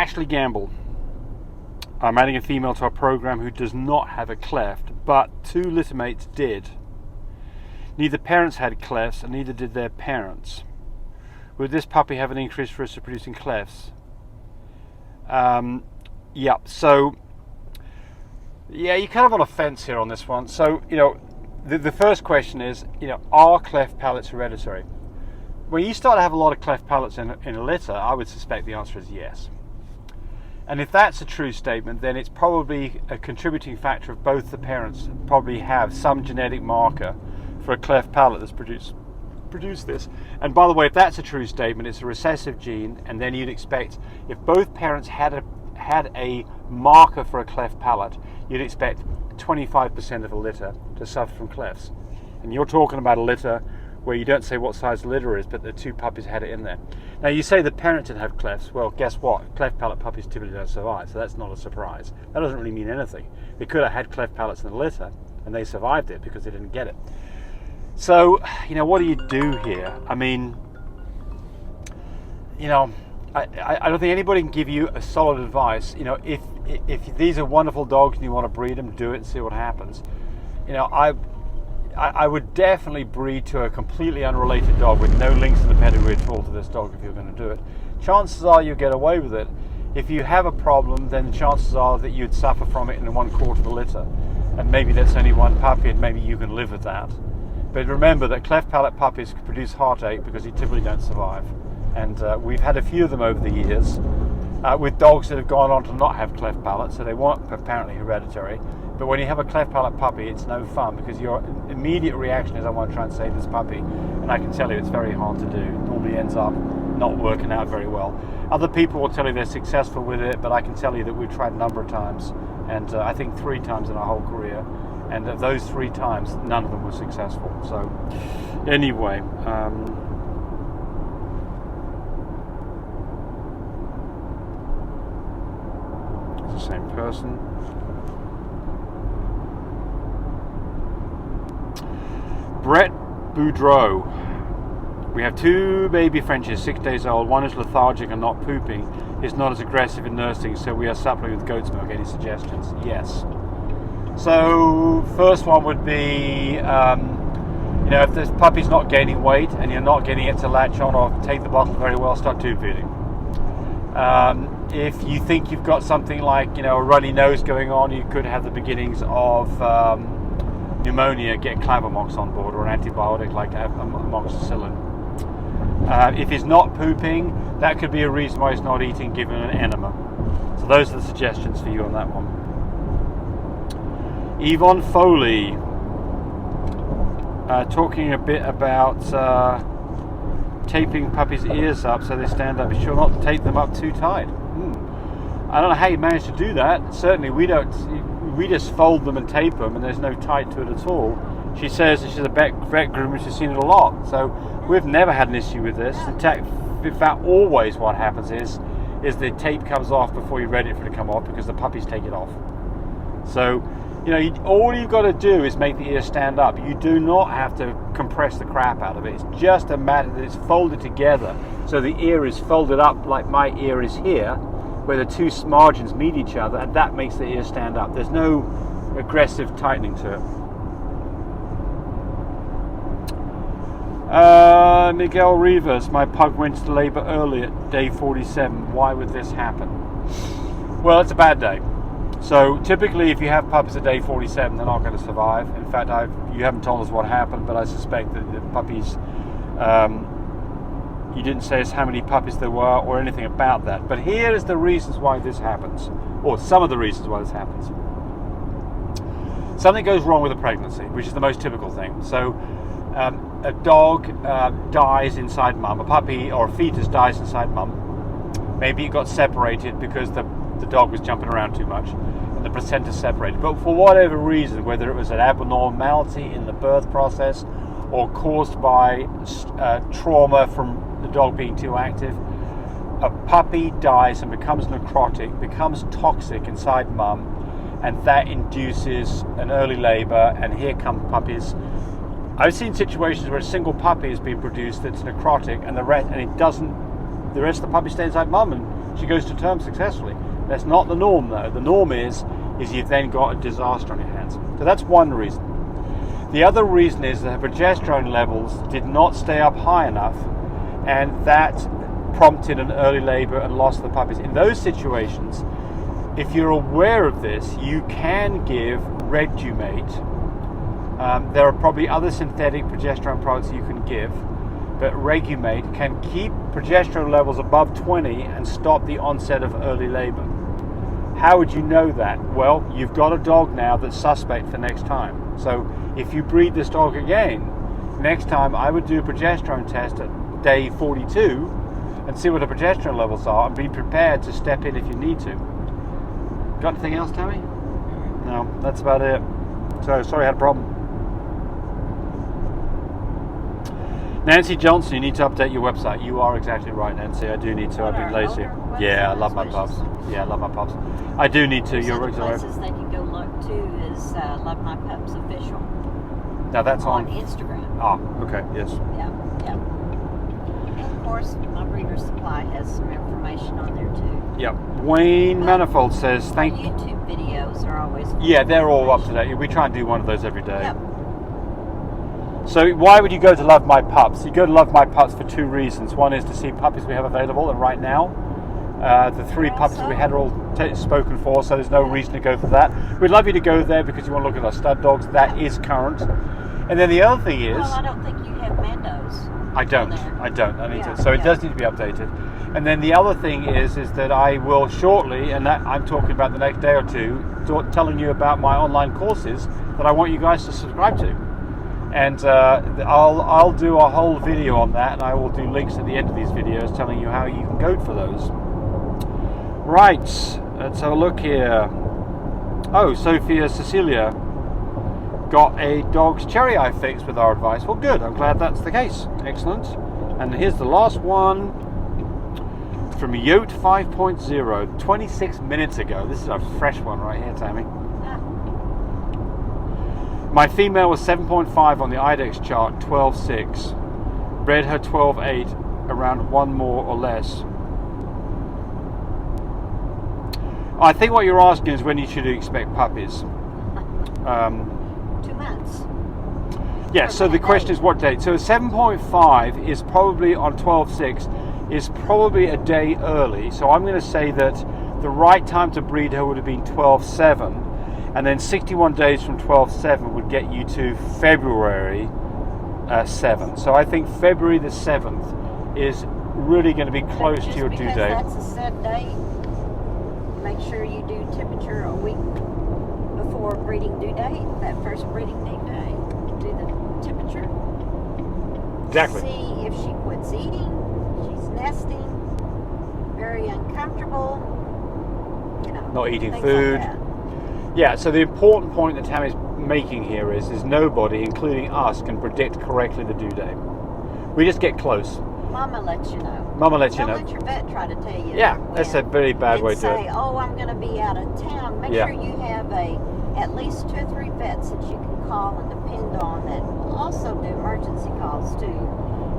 Ashley Gamble. I'm adding a female to our program who does not have a cleft, but 2 littermates did. Neither parents had clefts, and neither did their parents. Would this puppy have an increased risk of producing clefts? Yeah, so, yeah, you're kind of on a fence here on this one. So, the first question is, are cleft palates hereditary? When you start to have a lot of cleft palates in a litter, I would suspect the answer is yes. And if that's a true statement, then it's probably a contributing factor of both the parents probably have some genetic marker for a cleft palate that's produced this. And by the way, if that's a true statement, it's a recessive gene, and then you'd expect, if both parents had a marker for a cleft palate, you'd expect 25% of a litter to suffer from clefts. And you're talking about a litter where you don't say what size the litter is, but the 2 puppies had it in there. Now, you say the parent didn't have clefts. Well, guess what? Cleft palate puppies typically don't survive, so that's not a surprise. That doesn't really mean anything. They could have had cleft palates in the litter, and they survived it because they didn't get it. So, what do you do here? I mean, I don't think anybody can give you a solid advice. If these are wonderful dogs and you want to breed them, do it and see what happens. I would definitely breed to a completely unrelated dog with no links in the pedigree at all to this dog if you're going to do it. Chances are you'll get away with it. If you have a problem, then the chances are that you'd suffer from it in 1/4 of the litter. And maybe that's only 1 puppy and maybe you can live with that. But remember that cleft palate puppies produce heartache because they typically don't survive. And we've had a few of them over the years with dogs that have gone on to not have cleft palates, so they weren't apparently hereditary. But when you have a cleft palate puppy, it's no fun because your immediate reaction is, I want to try and save this puppy. And I can tell you it's very hard to do. It normally ends up not working out very well. Other people will tell you they're successful with it, but I can tell you that we've tried a number of times, and I think 3 times in our whole career. And of those 3 times, none of them were successful. So anyway, it's the same person. Brett Boudreau. We have 2 baby Frenchies, 6 days old. One is lethargic and not pooping. Is not as aggressive in nursing, so we are supplementing with goat's milk. Any suggestions? Yes. So first one would be, if this puppy's not gaining weight and you're not getting it to latch on or take the bottle very well, start tube feeding. If you think you've got something like, a runny nose going on, you could have the beginnings of pneumonia, get Clavamox on board, or an antibiotic like amoxicillin. If he's not pooping, that could be a reason why he's not eating, given an enema. So those are the suggestions for you on that one. Yvonne Foley, talking a bit about taping puppies' ears up so they stand up. Be sure not to tape them up too tight. I don't know how you managed to do that. Certainly we don't. We just fold them and tape them, and there's no tight to it at all. She says that she's a vet groomer, she's seen it a lot. So we've never had an issue with this. In fact, always what happens is the tape comes off before you're ready for it to come off because the puppies take it off. So, all you've got to do is make the ear stand up. You do not have to compress the crap out of it. It's just a matter that it's folded together. So the ear is folded up like my ear is here, where the 2 margins meet each other, and that makes the ear stand up. There's no aggressive tightening to it. Miguel Rivas, my pug went to labour early at day 47. Why would this happen? Well, it's a bad day. So typically if you have puppies at day 47, they're not going to survive. In fact, you haven't told us what happened, but I suspect that the puppies, you didn't say us how many puppies there were or anything about that. But here is the reasons why this happens, or some of the reasons why this happens. Something goes wrong with a pregnancy, which is the most typical thing. So a dog dies inside mum, a puppy or a fetus dies inside mum. Maybe it got separated because the dog was jumping around too much and the placenta separated. But for whatever reason, whether it was an abnormality in the birth process or caused by trauma from the dog being too active, a puppy dies and becomes necrotic, becomes toxic inside mum, and that induces an early labour, and here come puppies. I've seen situations where a single puppy is being produced that's necrotic, and the rest of the puppy stays inside mum, and She goes to term successfully. That's not the norm, though. The norm is you've then got a disaster on your hands. So that's one reason. The other reason is that her progesterone levels did not stay up high enough, and that prompted an early labor and loss of the puppies. In those situations, if you're aware of this, you can give Regumate. There are probably other synthetic progesterone products you can give, but Regumate can keep progesterone levels above 20 and stop the onset of early labor. How would you know that? Well, you've got a dog now that's suspect for next time. So if you breed this dog again, next time I would do a progesterone test at day 42 and see what the progesterone levels are and be prepared to step in if you need to. Got anything else, Tammy? No, that's about it. So, sorry I had a problem. Nancy Johnson, you need to update your website. You are exactly right, Nancy. I do need to. I've been lazy. Yeah, I love my pups. Yeah, I love my pups. I do need to. You're exactly right. Places they can go look to is Love My Pups Official. Now that's on Instagram. Ah, okay, yes. Yeah. And of course, my Breeders' Supply has some information on there too. Yep. Wayne Manifold says, "Thank you." YouTube videos are always. Yeah, they're all up to date. We try and do one of those every day. Yep. So why would you go to Love My Pups? You go to Love My Pups for two reasons. One is to see puppies we have available, and right now, the three puppies we had are all spoken for, so there's no reason to go for that. We'd love you to go there because you want to look at our stud dogs. That is current. And then the other thing is... Well, I don't think you have Mandos. I don't. I need to. So it does need to be updated. And then the other thing is that I will shortly, and that I'm talking about the next day or two, telling you about my online courses that I want you guys to subscribe to. And I'll do a whole video on that, and I will do links at the end of these videos telling you how you can go for those. Right, let's have a look here. Oh, Sophia Cecilia got a dog's cherry eye fixed with our advice. Well, good. I'm glad that's the case. Excellent. And here's the last one from Yote 5.0, 26 minutes ago. This is a fresh one right here, Tammy. My female was 7.5 on the IDEX chart, 12.6. Bred her 12.8, around one more or less. I think what you're asking is when you should expect puppies. 2 months. Yeah, so the question is what date. So 7.5 is probably on 12.6, is probably a day early. So I'm going to say that the right time to breed her would have been 12.7. And then 61 days from 12.7 would get you to February 7. So I think February the 7th is really going to be close to your due date. That's a set date. Make sure you do temperature a week before breeding due date. That first breeding due date, do the temperature. Exactly. See if she quits eating, she's nesting, very uncomfortable. Not eating food. Like Yeah, so the important point that Tammy's making here is nobody, including us, can predict correctly the due date. We just get close. Mama lets you know. Mama lets you know. Don't let your vet try to tell you. Yeah, that's a very bad way to do it. Say, oh, I'm going to be out of town. Make sure you have at least 2 or 3 vets that you can call and depend on that will also do emergency calls too.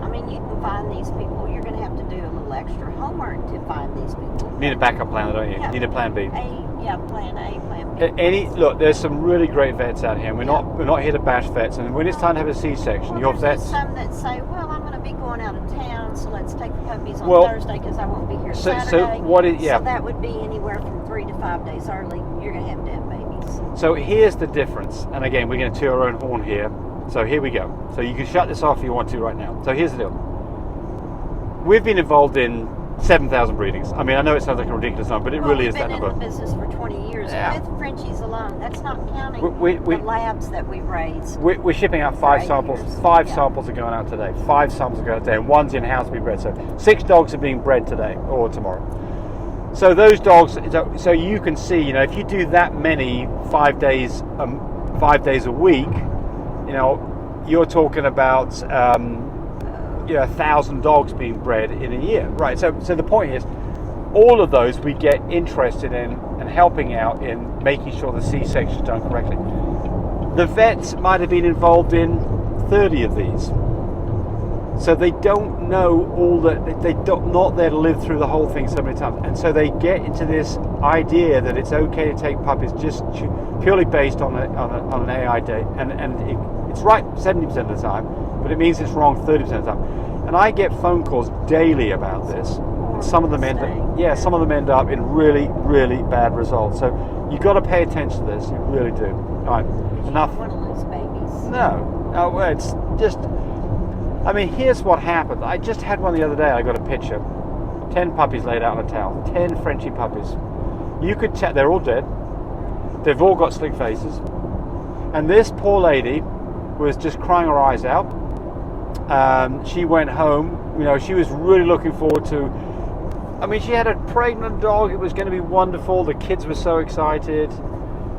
I mean, you can find these people. You're going to have to do a little extra homework to find these people. You need a backup plan, don't you? Yeah. You need a plan B. Plan A, plan B. Look, there's some really great vets out here, and we're not here to bash vets. And when it's time to have a C-section, your vets. Some that say, well, I'm going to be going out of town, so let's take the puppies on Thursday because I won't be here Saturday. So that would be anywhere from 3 to 5 days early. You're going to have babies. So here's the difference, and again, we're going to toot our own horn here. So here we go. So you can shut this off if you want to right now. So here's the deal. We've been involved in 7,000 breedings. I mean, I know it sounds like a ridiculous number, but it really is that number. We've been in the business for 20 years with Frenchies alone. That's not counting the labs that we raised. We're shipping out 5 samples. 5 samples are going out today. 5 samples are going out today, and 1's in-house to be bred. So 6 dogs are being bred today or tomorrow. So those dogs, so you can see, if you do that many 5 days a week, you're talking about 1,000 dogs being bred in a year, right? So the point is, all of those we get interested in and helping out in making sure the C-section is done correctly. The vets might have been involved in 30 of these. So they don't know all that, they don't, not there to live through the whole thing so many times. And so they get into this idea that it's okay to take puppies just purely based on an AI date. And it's right 70% of the time, but it means it's wrong 30% of the time. And I get phone calls daily about this. And some of them end up, some of them end up in really, really bad results. So you've got to pay attention to this. You really do. All right, enough. You don't want to lose babies. No, it's just, I mean, here's what happened. I just had one the other day. I got a picture. 10 puppies laid out on a towel. 10 Frenchie puppies. You could tell, they're all dead. They've all got slick faces. And this poor lady was just crying her eyes out. She went home. You know, she was really looking forward to, I mean, she had a pregnant dog. It was going to be wonderful. The kids were so excited.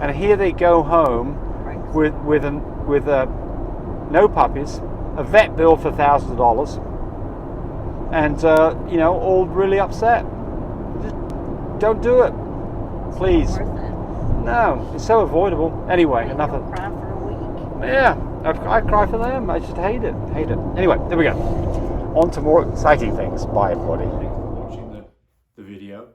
And here they go home with no puppies, a vet bill for thousands of dollars, and you know, all really upset. Just don't do it, please. No, it's so avoidable. Anyway, enough of. Cry for a week. Yeah, I cry for them. I just hate it. Anyway, there we go. On to more exciting things. Bye, everybody. Thanks for watching the video.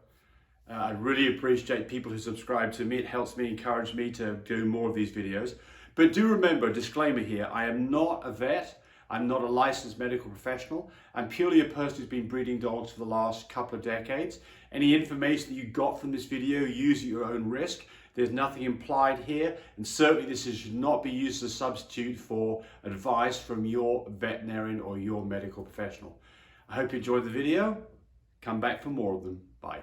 I really appreciate people who subscribe to me. It helps me, encourage me to do more of these videos. But do remember, disclaimer here, I am not a vet. I'm not a licensed medical professional. I'm purely a person who's been breeding dogs for the last couple of decades. Any information that you got from this video, use at your own risk. There's nothing implied here, and certainly this should not be used as a substitute for advice from your veterinarian or your medical professional. I hope you enjoyed the video. Come back for more of them. Bye.